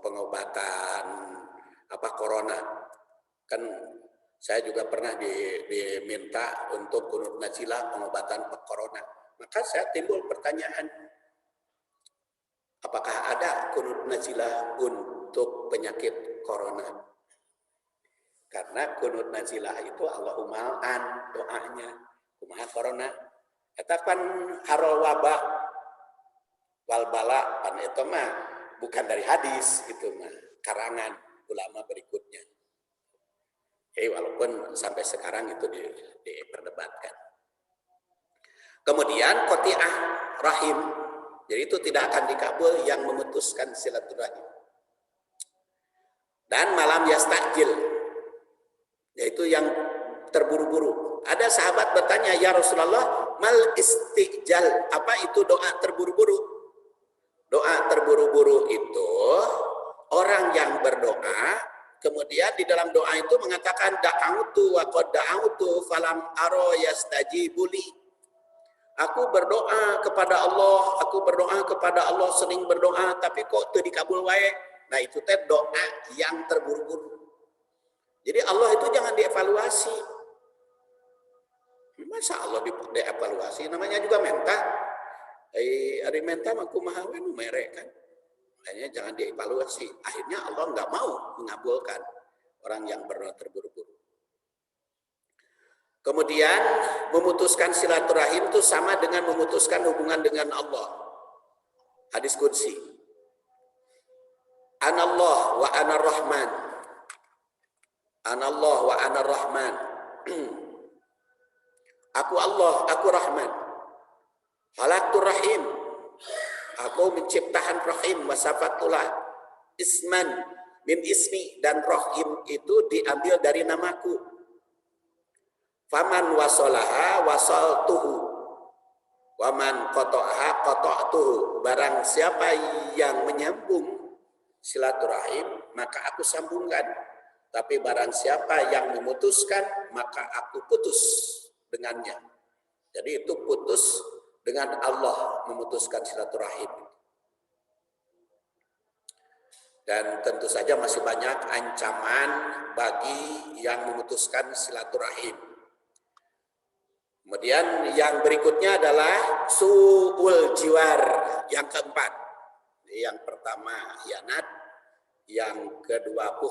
pengobatan corona. Kan saya juga pernah diminta untuk kunut nazilah pengobatan corona. Maka saya timbul pertanyaan, apakah ada kunut nazilah untuk penyakit corona? Karena kunut nazilah itu Allahumma an doanya kumaha corona eta pan harol wabah wal bala pan eta mah bukan dari hadis, itu mah karangan ulama berikutnya. Jadi walaupun sampai sekarang itu diperdebatkan. Kemudian qati'ah rahim, jadi itu tidak akan dikabul yang memutuskan silaturahim. Dan malam yastajil, yaitu yang terburu-buru. Ada sahabat bertanya, ya Rasulullah, mal istijal, apa itu doa terburu-buru? Doa terburu-buru itu orang yang berdoa, kemudian di dalam doa itu mengatakan da'autu wa qad da'autu falam aro yastajibu li. Aku berdoa kepada Allah, sering berdoa, tapi kok teu dikabul wae. Nah itu teh doa yang terburu-buru. Jadi Allah itu jangan dievaluasi. Masa Allah dievaluasi? Namanya juga menta. Ari menta mah kumaha we nu mere kan. Makanya jangan dievaluasi. Akhirnya Allah nggak mau mengabulkan orang yang berdoa terburu-buru. Kemudian memutuskan silaturahim itu sama dengan memutuskan hubungan dengan Allah. Hadis qudsi. Anallah wa anar rahman. Anallah wa anar rahman. Aku Allah, aku Rahman. Halaktur rahim. Aku menciptakan rahim, wasafatulah isman min ismi, dan rahim itu diambil dari namaku. Faman wasolaha wasaltuhu, waman qata'aha qata'tuhu. Barang siapa yang menyambung silaturahim, maka aku sambungkan. Tapi barang siapa yang memutuskan, maka aku putus dengannya. Jadi itu putus dengan Allah, memutuskan silaturahim. Dan tentu saja masih banyak ancaman bagi yang memutuskan silaturahim. Kemudian yang berikutnya adalah su'ul jiwar, yang keempat. Yang pertama hianat, yang kedua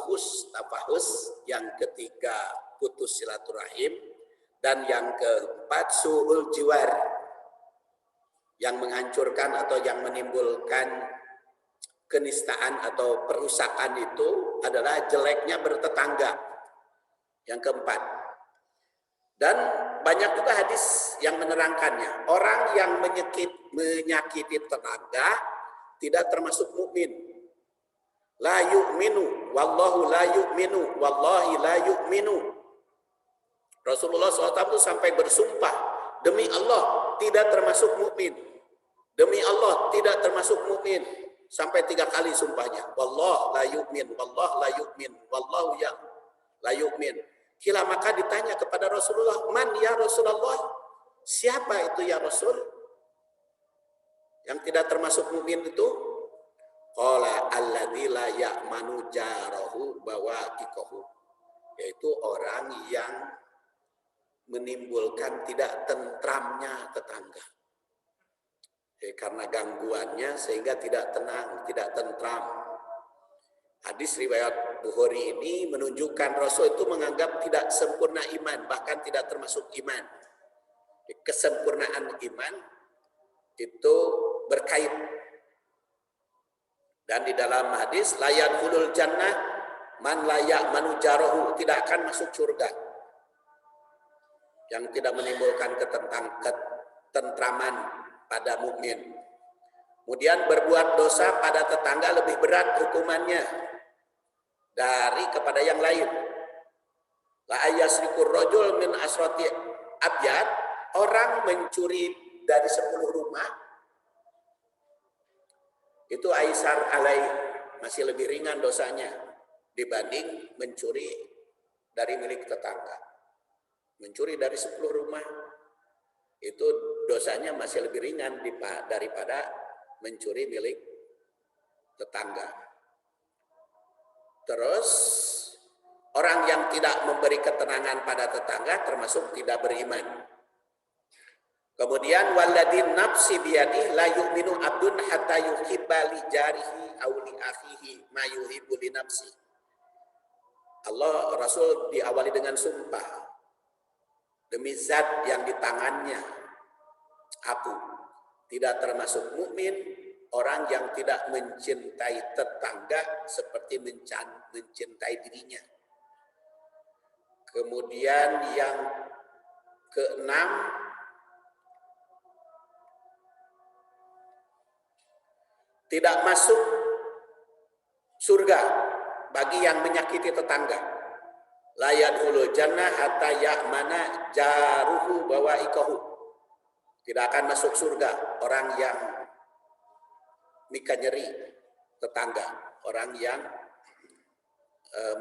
tafahus, yang ketiga putus silaturahim, dan yang keempat su'ul jiwar, yang menghancurkan atau yang menimbulkan kenistaan atau perusakan itu adalah jeleknya bertetangga. Yang keempat. Dan banyak juga hadis yang menerangkannya. Orang yang menyakiti tetangga tidak termasuk mukmin. La yu'minu wallahu la yu'minu wallahi la yu'minu. Rasulullah SAW itu sampai bersumpah, demi Allah tidak termasuk mukmin. Demi Allah tidak termasuk mukmin. Sampai 3 kali sumpahnya. Wallah la yu'min, wallah la yu'min, wallahu ya la yu'min. Kila maka ditanya kepada Rasulullah, man ya Rasulullah? Siapa itu ya Rasul? Yang tidak termasuk mukmin itu? Qala alladzi la ya'manu jarahu bawaqiqahu. Yaitu orang yang menimbulkan tidak tentramnya tetangga. Karena gangguannya sehingga tidak tenang, tidak tentram. Hadis riwayat Bukhari ini menunjukkan Rasul itu menganggap tidak sempurna iman, bahkan tidak termasuk iman. Kesempurnaan iman itu berkait. Dan di dalam hadis layan ulul jannah man layak manujarahu, tidak akan masuk surga yang tidak menimbulkan ketentraman pada mukmin. Kemudian berbuat dosa pada tetangga lebih berat hukumannya dari kepada yang lain. La ayasrikur rajul min asrati abyad, orang mencuri dari 10 rumah itu aisar alai, masih lebih ringan dosanya dibanding mencuri dari milik tetangga. Mencuri dari 10 rumah itu dosanya masih lebih ringan daripada mencuri milik tetangga. Terus orang yang tidak memberi ketenangan pada tetangga termasuk tidak beriman. Kemudian waladin nafsi biyadi la yu'minu abdun hatta yuhibba li jarihi aw li akhihi ma yuhibbu li nafsi. Allah Rasul diawali dengan sumpah. Demi zat yang di tangannya aku tidak termasuk mukmin orang yang tidak mencintai tetangga seperti mencintai dirinya. Kemudian yang keenam, tidak masuk surga bagi yang menyakiti tetangga. La yadkhulul jannah hatta ya'mana jaruhu bawaikahu. Tidak akan masuk surga orang yang mika nyeri tetangga, orang yang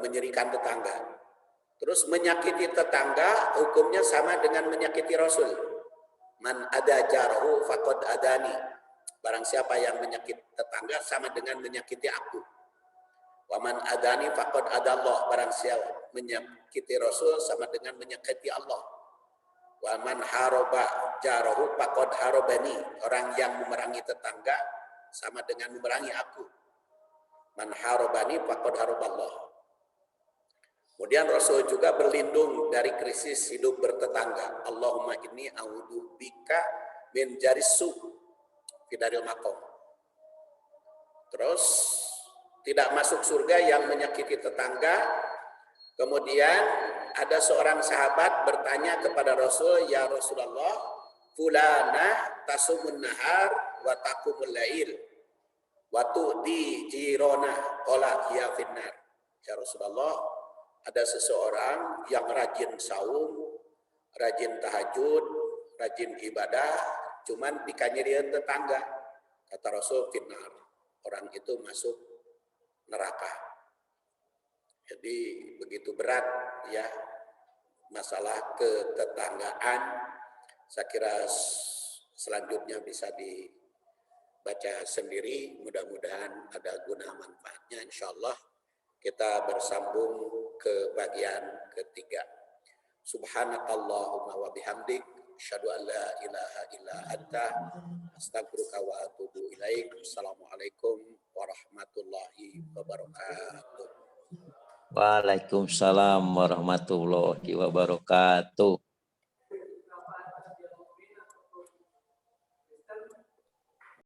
menyerikan tetangga. Terus menyakiti tetangga hukumnya sama dengan menyakiti Rasul. Man ada jarahu faqad adani. Barang siapa yang menyakiti tetangga sama dengan menyakiti aku. Wa man adani faqad adallah. Barang siapa menyakiti Rasul sama dengan menyakiti Allah. Wa man haraba jarahu faqad harabani. Orang yang memerangi tetangga sama dengan memerangi aku. Man harabani faqad haraballah. Kemudian Rasul juga berlindung dari krisis hidup bertetangga. Allahumma inni a'udzu bika min jarissu fidaril makom. Terus tidak masuk surga yang menyakiti tetangga. Kemudian ada seorang sahabat bertanya kepada Rasul, ya Rasulullah, fulana tasumun nahar wa taqumul lail wa tu'di jirona qala ya finnar. Ya Rasulullah, ada seseorang yang rajin saum, rajin tahajud, rajin ibadah, cuman dikanyirian tetangga. Kata Rasul, finnar. Orang itu masuk neraka. Jadi begitu berat ya masalah ketetanggaan. Saya kira selanjutnya bisa dibaca sendiri. Mudah-mudahan ada guna manfaatnya. InsyaAllah kita bersambung ke bagian ketiga. Subhanakallahumma wa bihamdik. Asyhadu an la ilaha illa anta astaghfiruka wa atubu ilaik. Assalamualaikum warahmatullahi wabarakatuh. Waalaikumsalam warahmatullahi wabarakatuh.